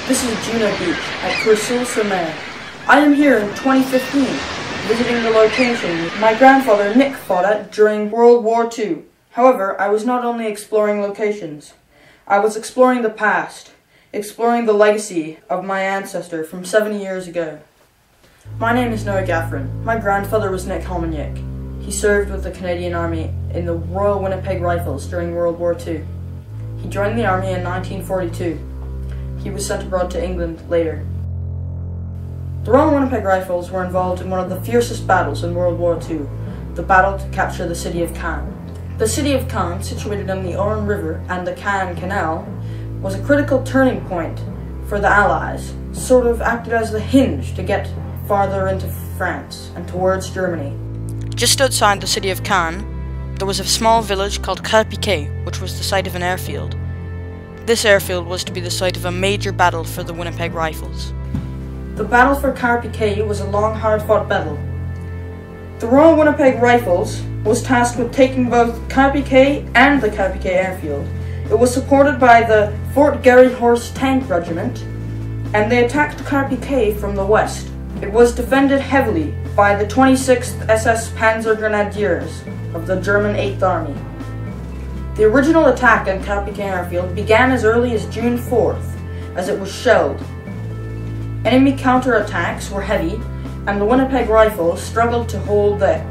This is Juno Beach at Courseulles-sur-Mer. I am here in 2015, visiting the location my grandfather Nick fought at during World War II. However, I was not only exploring locations, I was exploring the past, exploring the legacy of my ancestor from 70 years ago. My name is Noah Gaffran. My grandfather was Nick Homeniuk. He served with the Canadian Army in the Royal Winnipeg Rifles during World War II. He joined the Army in 1942. He was sent abroad to England later. The Royal Winnipeg Rifles were involved in one of the fiercest battles in World War II, the battle to capture the city of Caen. The city of Caen, situated on the Orne River and the Caen Canal, was a critical turning point for the Allies, sort of acted as the hinge to get farther into France and towards Germany. Just outside the city of Caen, there was a small village called Carpiquet, which was the site of an airfield. This airfield was to be the site of a major battle for the Winnipeg Rifles. The battle for Carpiquet was a long, hard-fought battle. The Royal Winnipeg Rifles was tasked with taking both Carpiquet and the Carpiquet airfield. It was supported by the Fort Garry Horse Tank Regiment, and they attacked Carpiquet from the west. It was defended heavily by the 26th SS Panzer Grenadiers of the German 8th Army. The original attack on Carpiquet airfield began as early as June 4th, as it was shelled. Enemy counterattacks were heavy, and the Winnipeg Rifles struggled to hold the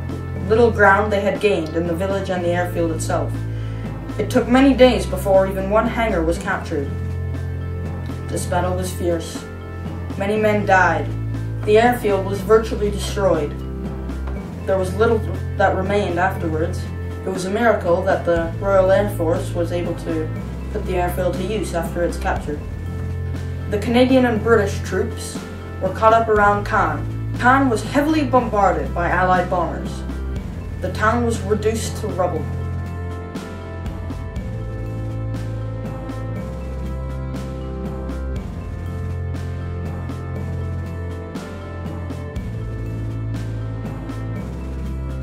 little ground they had gained in the village and the airfield itself. It took many days before even one hangar was captured. This battle was fierce. Many men died. The airfield was virtually destroyed. There was little that remained afterwards. It was a miracle that the Royal Air Force was able to put the airfield to use after its capture. The Canadian and British troops were caught up around Caen. Caen was heavily bombarded by Allied bombers. The town was reduced to rubble.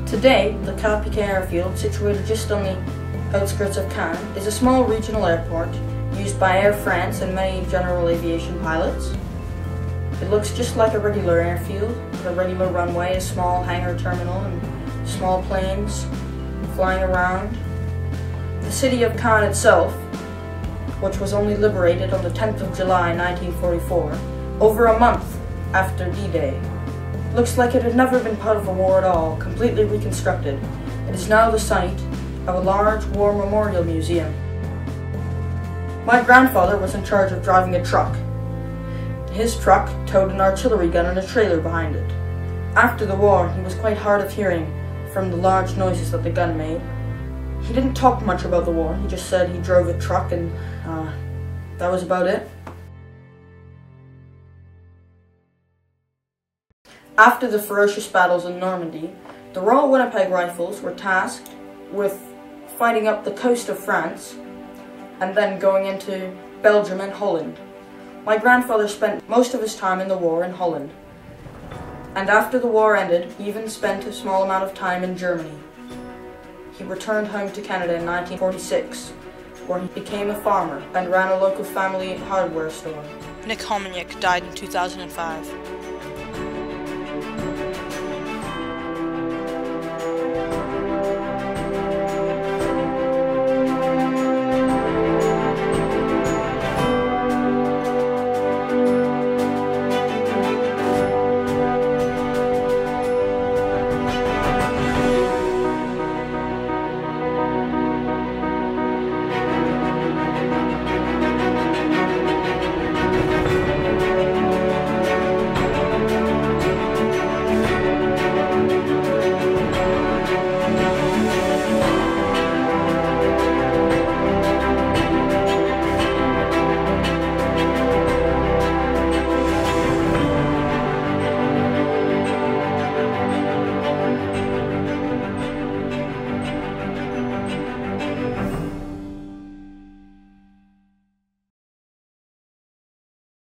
Today, the Carpiquet airfield, situated just on the outskirts of Caen, is a small regional airport used by Air France and many general aviation pilots. It looks just like a regular airfield, with a regular runway, a small hangar terminal, and small planes flying around. The city of Caen itself, which was only liberated on the 10th of July 1944, over a month after D-Day, looks like it had never been part of a war at all, completely reconstructed. It is now the site of a large war memorial museum. My grandfather was in charge of driving a truck. His truck towed an artillery gun and a trailer behind it. After the war, he was quite hard of hearing from the large noises that the gun made. He didn't talk much about the war, he just said he drove a truck and that was about it. After the ferocious battles in Normandy, the Royal Winnipeg Rifles were tasked with fighting up the coast of France and then going into Belgium and Holland. My grandfather spent most of his time in the war in Holland, and after the war ended, he even spent a small amount of time in Germany. He returned home to Canada in 1946, where he became a farmer and ran a local family hardware store. Nick Homeniuk died in 2005.